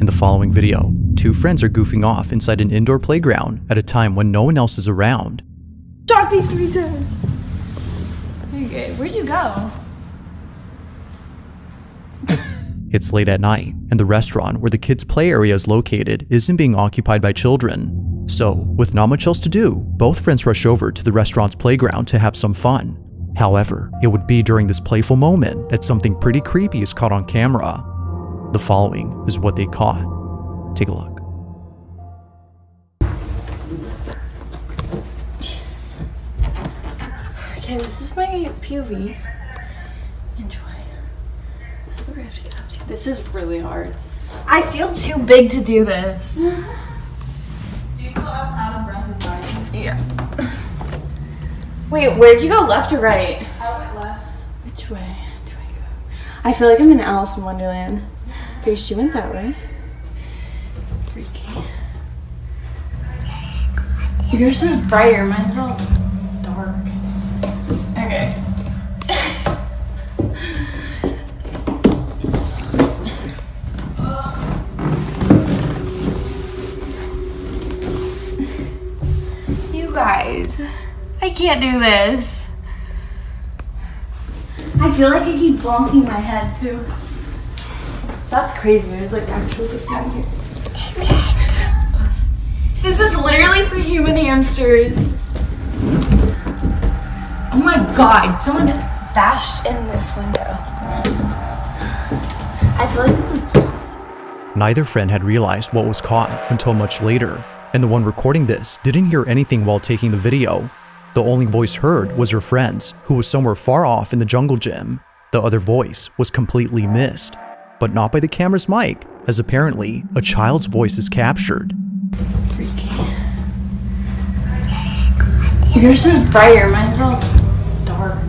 In the following video, two friends are goofing off inside an indoor playground at a time when no one else is around. Shot me 3 times. Okay, where'd you go? It's late at night, and the restaurant where the kids' play area is located isn't being occupied by children. So, with not much else to do, both friends rush over to the restaurant's playground to have some fun. However, it would be during this playful moment that something pretty creepy is caught on camera. The following is what they caught. Take a look. Jesus. Okay, this is my POV. Enjoy. This is where I have to get up to. This is really hard. I feel too big to do this. Do you feel as out of breath as I am? Yeah. Wait, where'd you go, left or right? I went left. Which way do I go? I feel like I'm in Alice in Wonderland. Okay, she went that way. Freaky. Yours is brighter, mine's all dark. Okay. You guys, I can't do this. I feel like I keep bonking my head too. That's crazy. There's like actual good down here. This is literally for human hamsters. Oh my god, someone bashed in this window. I feel like this is Neither friend had realized what was caught until much later, and the one recording this didn't hear anything while taking the video. The only voice heard was her friend's, who was somewhere far off in the jungle gym. The other voice was completely missed, but not by the camera's mic, as apparently a child's voice is captured. freaky. Yours is brighter, mine's all dark.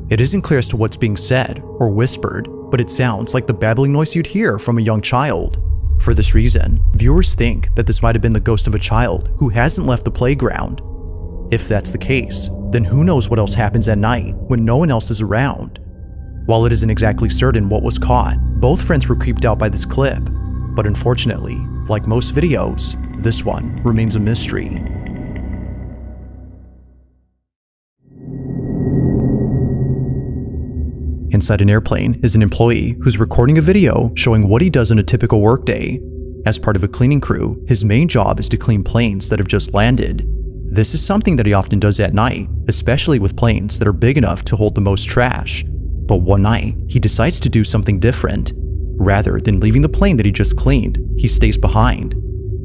It isn't clear as to what's being said or whispered, but it sounds like the babbling noise you'd hear from a young child. For this reason, viewers think that this might have been the ghost of a child who hasn't left the playground. If that's the case, then who knows what else happens at night when no one else is around. While it isn't exactly certain what was caught, both friends were creeped out by this clip. But unfortunately, like most videos, this one remains a mystery. Inside an airplane is an employee who's recording a video showing what he does in a typical workday. As part of a cleaning crew, his main job is to clean planes that have just landed. This is something that he often does at night, especially with planes that are big enough to hold the most trash. But one night, he decides to do something different. Rather than leaving the plane that he just cleaned, he stays behind.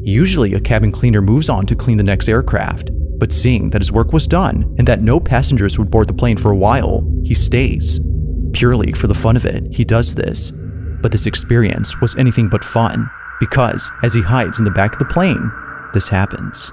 Usually, a cabin cleaner moves on to clean the next aircraft, but seeing that his work was done and that no passengers would board the plane for a while, he stays. Purely for the fun of it, he does this. But this experience was anything but fun, because as he hides in the back of the plane, this happens.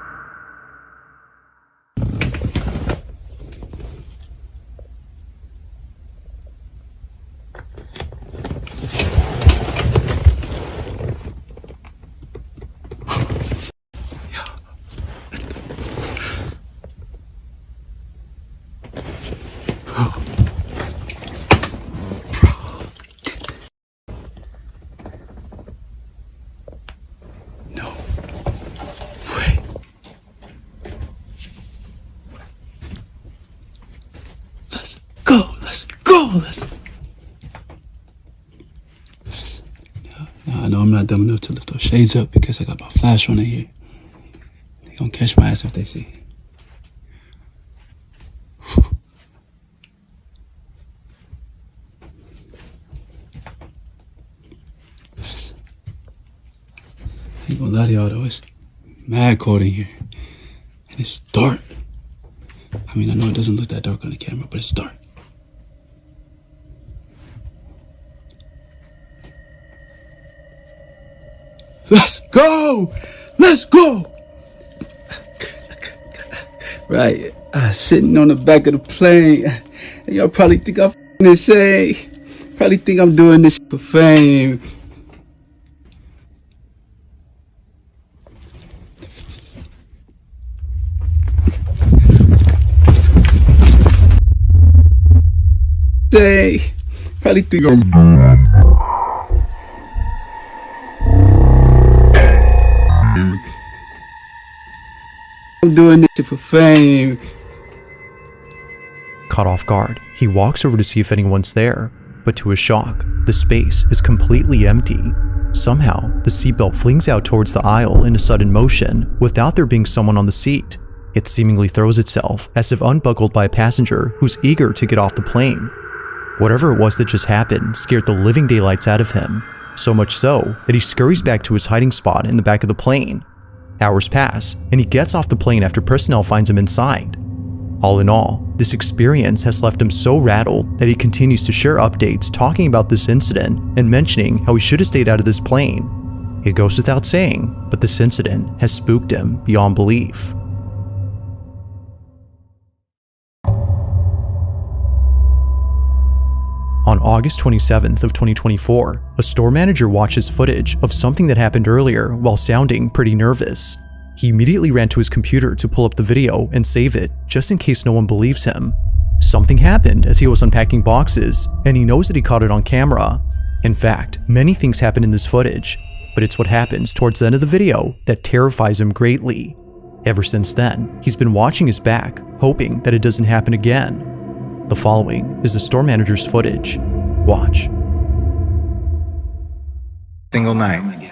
I know I'm not dumb enough to lift those shades up because I got my flash on in here. They gonna catch my ass if they see. Yes. I ain't gonna lie to y'all though, it's mad cold in here. And it's dark. I mean, I know it doesn't look that dark on the camera, but it's dark. Let's go! Let's go! Right, sitting on the back of the plane. And y'all probably think I'm insane. Probably think I'm doing this for fame. Probably think I'm I'm doing this for fame. Caught off guard, he walks over to see if anyone's there, but to his shock, the space is completely empty. Somehow, the seatbelt flings out towards the aisle in a sudden motion without there being someone on the seat. It seemingly throws itself as if unbuckled by a passenger who's eager to get off the plane. Whatever it was that just happened scared the living daylights out of him, so much so that he scurries back to his hiding spot in the back of the plane. Hours pass, and he gets off the plane after personnel finds him inside. All in all, this experience has left him so rattled that he continues to share updates talking about this incident and mentioning how he should have stayed out of this plane. It goes without saying, but this incident has spooked him beyond belief. On August 27th of 2024, a store manager watches footage of something that happened earlier while sounding pretty nervous. He immediately ran to his computer to pull up the video and save it, just in case no one believes him. Something happened as he was unpacking boxes, and he knows that he caught it on camera. In fact, many things happen in this footage, but it's what happens towards the end of the video that terrifies him greatly. Ever since then, he's been watching his back, hoping that it doesn't happen again. The following is the store manager's footage. Watch. Single night.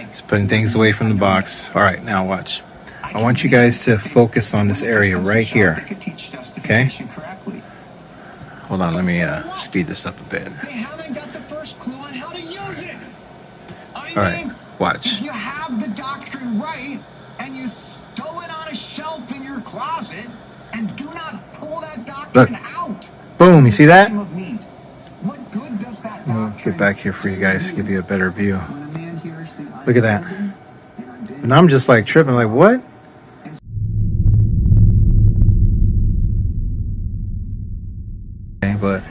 Just putting things away from the box. All right, now watch. I want you guys to focus on this area right here. Okay? Hold on, let me speed this up a bit. They haven't got the first clue on how to use it. All right, watch. If you have the doctrine right and you stow it on a shelf in your closet and do not pull that doctrine out. Boom, you see that? What good does that I'll doctrine? get back here for you guys to give you a better view. Look at that. And I'm just like tripping, like, what? Okay, but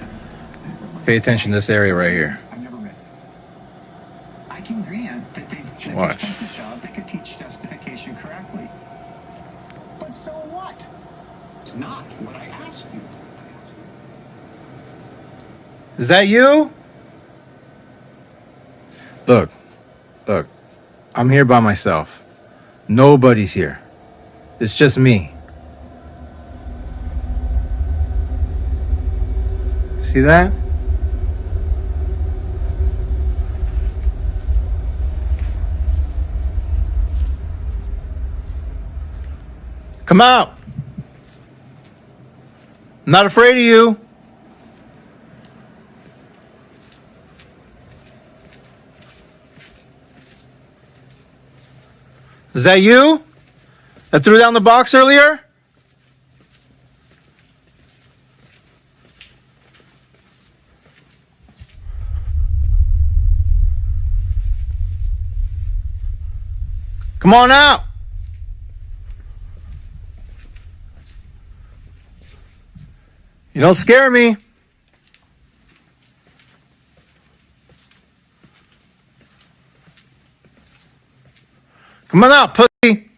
pay attention to this area right here. I've never read. I can grant that they Watch. they could teach justification correctly. But so what? It's not what I asked you. Is that you? Look. I'm here by myself. Nobody's here. It's just me. See that? Come out. I'm not afraid of you. Is that you that threw down the box earlier? Come on out. You don't scare me. Come on out, pussy.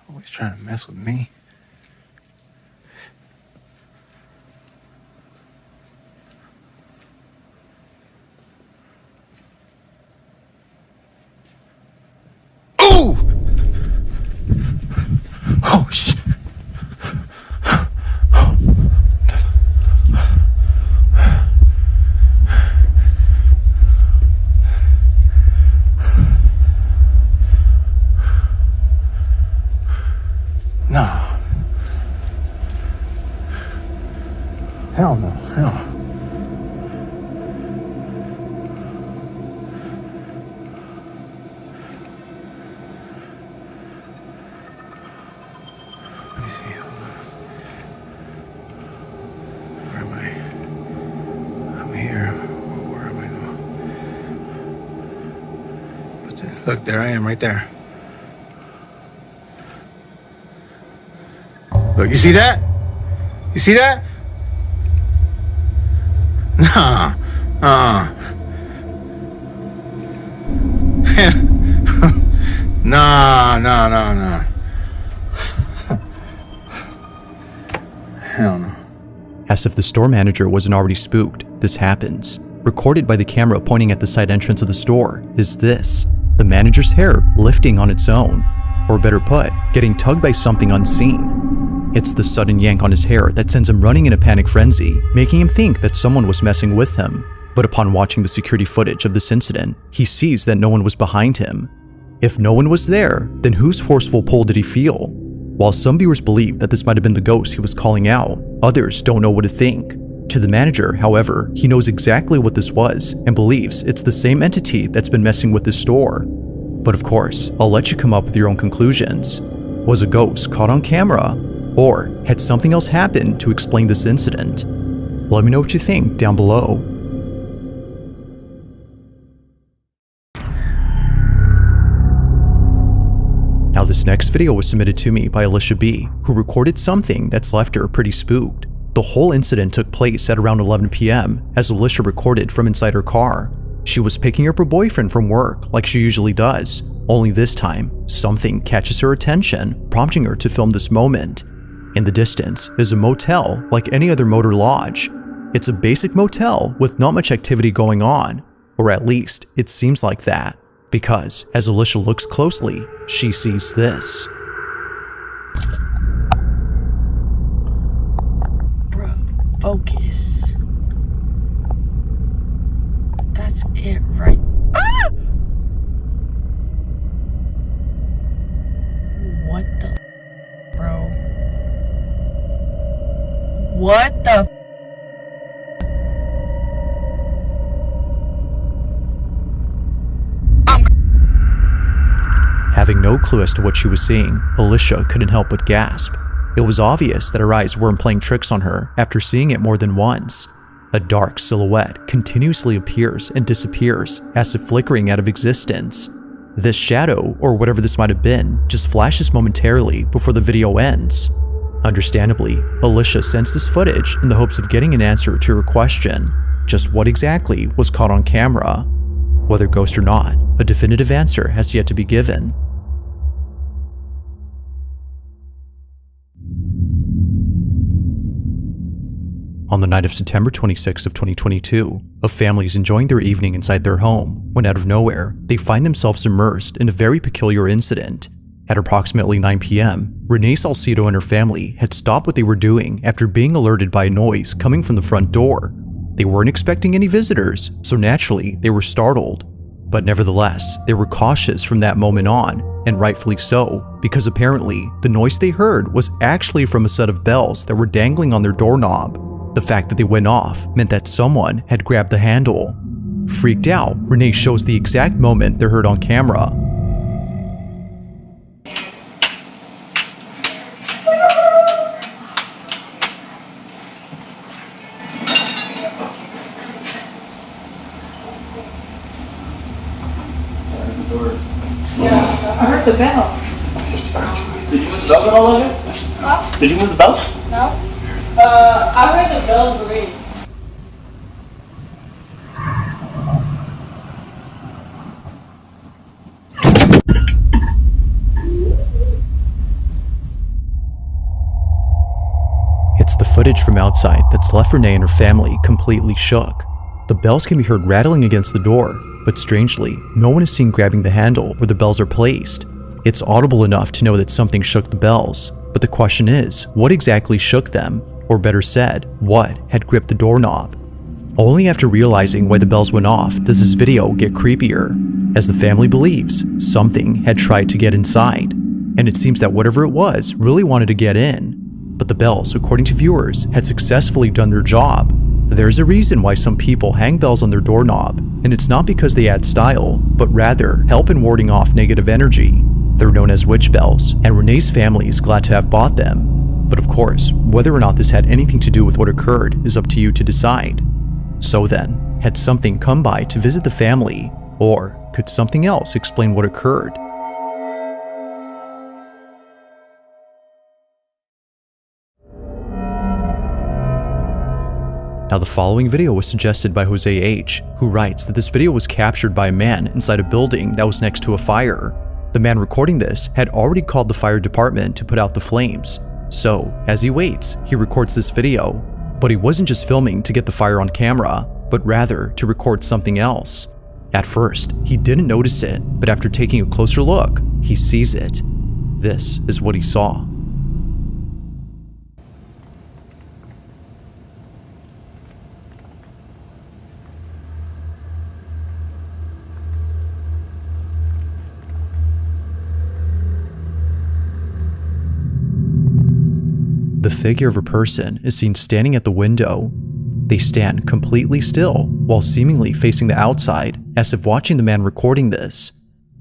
Always trying to mess with me. Oh! Oh, shit. No. Hell no. Hell no. Let me see. Hold on. Where am I? I'm here. Where am I now? Look, there I am right there. Look, you see that? You see that? Nah. Nah. Hell no. As if the store manager wasn't already spooked, this happens. recorded by the camera pointing at the side entrance of the store, is this: the manager's hair lifting on its own, or better put, getting tugged by something unseen. It's the sudden yank on his hair that sends him running in a panic frenzy, making him think that someone was messing with him. But upon watching the security footage of this incident, he sees that no one was behind him. If no one was there, then whose forceful pull did he feel? While some viewers believe that this might have been the ghost he was calling out, others don't know what to think. To the manager, however, he knows exactly what this was and believes it's the same entity that's been messing with his store. But of course, I'll let you come up with your own conclusions. Was a ghost caught on camera? Or had something else happened to explain this incident? Let me know what you think down below. Now this next video was submitted to me by Alicia B, who recorded something that's left her pretty spooked. The whole incident took place at around 11 p.m. as Alicia recorded from inside her car. She was picking up her boyfriend from work like she usually does, only this time, something catches her attention, prompting her to film this moment. In the distance is a motel like any other motor lodge. It's a basic motel with not much activity going on, or at least it seems like that, because as Alicia looks closely, she sees this. Focus. That's it right. Ah! What the bro? What the Having no clue as to what she was seeing, Alicia couldn't help but gasp. It was obvious that her eyes weren't playing tricks on her after seeing it more than once. A dark silhouette continuously appears and disappears as if flickering out of existence. This shadow, or whatever this might have been, just flashes momentarily before the video ends. Understandably, Alicia sends this footage in the hopes of getting an answer to her question: just what exactly was caught on camera? Whether ghost or not, a definitive answer has yet to be given. On the night of September 26th of 2022, a family is enjoying their evening inside their home when out of nowhere, they find themselves immersed in a very peculiar incident. At approximately 9 p.m., Renee Salcido and her family had stopped what they were doing after being alerted by a noise coming from the front door. They weren't expecting any visitors, so naturally they were startled. But nevertheless, they were cautious from that moment on, and rightfully so, because apparently the noise they heard was actually from a set of bells that were dangling on their doorknob. The fact that they went off meant that someone had grabbed the handle. Freaked out, Renee shows the exact moment they're heard on camera. I heard the bell. Did you move the bells at all of it? Huh? Did you move the bells? No? I heard the bells ring. It's the footage from outside that's left Renee and her family completely shook. The bells can be heard rattling against the door, but strangely, no one is seen grabbing the handle where the bells are placed. It's audible enough to know that something shook the bells, but the question is, what exactly shook them? Or better said, what had gripped the doorknob? Only after realizing why the bells went off does this video get creepier, as the family believes something had tried to get inside, and it seems that whatever it was really wanted to get in. But the bells, according to viewers, had successfully done their job. There's a reason why some people hang bells on their doorknob, and it's not because they add style, but rather help in warding off negative energy. They're known as witch bells, and Renee's family is glad to have bought them. But of course, whether or not this had anything to do with what occurred is up to you to decide. So then, had something come by to visit the family, or could something else explain what occurred? Now the following video was suggested by Jose H, who writes that this video was captured by a man inside a building that was next to a fire. The man recording this had already called the fire department to put out the flames. So, as he waits, he records this video. But he wasn't just filming to get the fire on camera, but rather to record something else. At first, he didn't notice it, but after taking a closer look, he sees it. This is what he saw. The figure of a person is seen standing at the window. They stand completely still while seemingly facing the outside, as if watching the man recording this.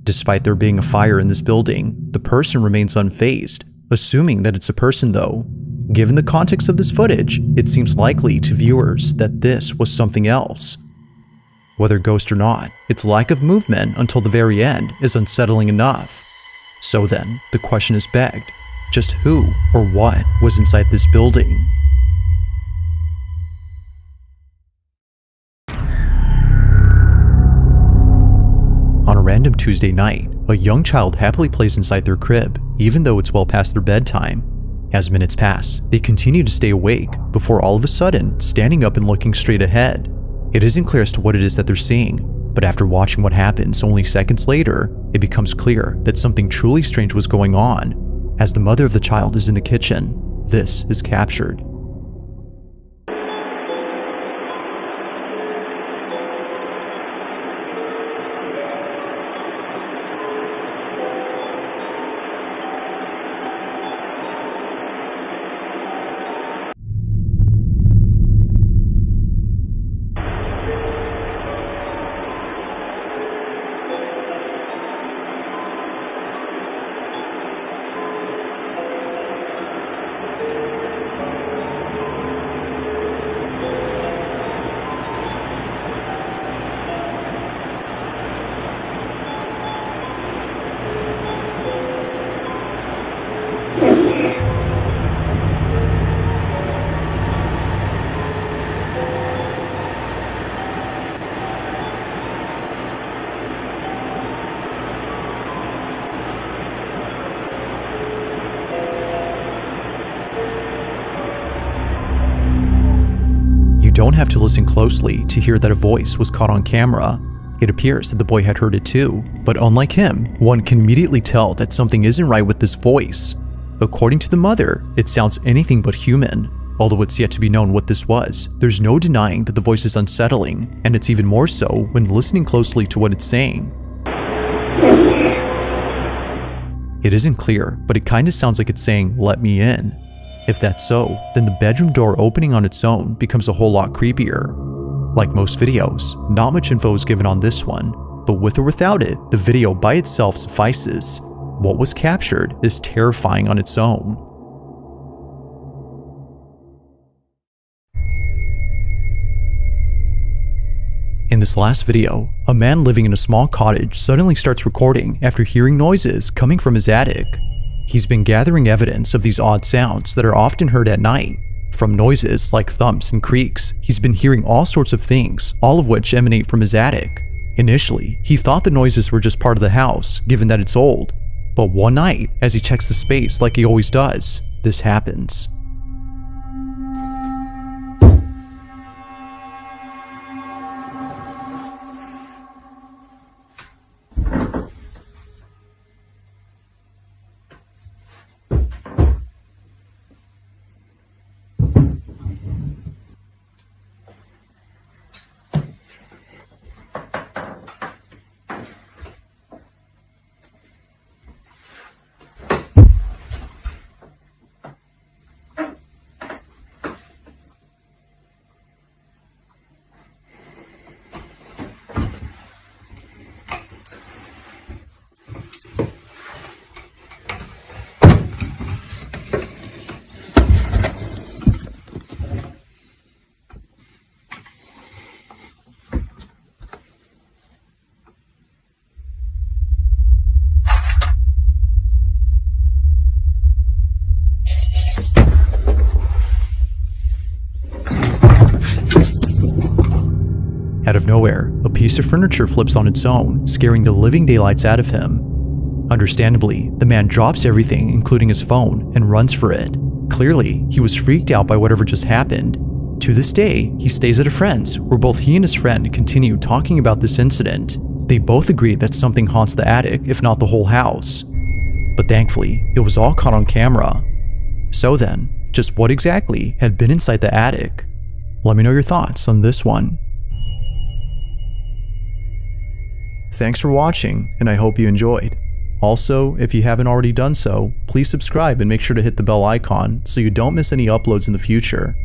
Despite there being a fire in this building, the person remains unfazed, assuming that it's a person though. Given the context of this footage, it seems likely to viewers that this was something else. Whether ghost or not, its lack of movement until the very end is unsettling enough. So then, the question is begged. Just who or what was inside this building? On a random Tuesday night, a young child happily plays inside their crib, even though it's well past their bedtime. As minutes pass, they continue to stay awake before all of a sudden standing up and looking straight ahead. It isn't clear as to what it is that they're seeing, but after watching what happens only seconds later, it becomes clear that something truly strange was going on. As the mother of the child is in the kitchen, this is captured. You don't have to listen closely to hear that a voice was caught on camera. It appears that the boy had heard it too, but unlike him, one can immediately tell that something isn't right with this voice. According to the mother, it sounds anything but human. Although it's yet to be known what this was, there's no denying that the voice is unsettling, and it's even more so when listening closely to what it's saying. It isn't clear, but it kinda sounds like it's saying, "Let me in." If that's so, then the bedroom door opening on its own becomes a whole lot creepier. Like most videos, not much info is given on this one, but with or without it, the video by itself suffices. What was captured is terrifying on its own. In this last video, a man living in a small cottage suddenly starts recording after hearing noises coming from his attic. He's been gathering evidence of these odd sounds that are often heard at night. From noises like thumps and creaks, he's been hearing all sorts of things, all of which emanate from his attic. Initially, he thought the noises were just part of the house, given that it's old. But one night, as he checks the space like he always does, this happens. Out of nowhere, a piece of furniture flips on its own, scaring the living daylights out of him. Understandably, the man drops everything, including his phone, and runs for it. Clearly, he was freaked out by whatever just happened. To this day, he stays at a friend's where both he and his friend continue talking about this incident. They both agree that something haunts the attic, if not the whole house. But thankfully, it was all caught on camera. So then, just what exactly had been inside the attic? Let me know your thoughts on this one. Thanks for watching, and I hope you enjoyed. Also, if you haven't already done so, please subscribe and make sure to hit the bell icon so you don't miss any uploads in the future.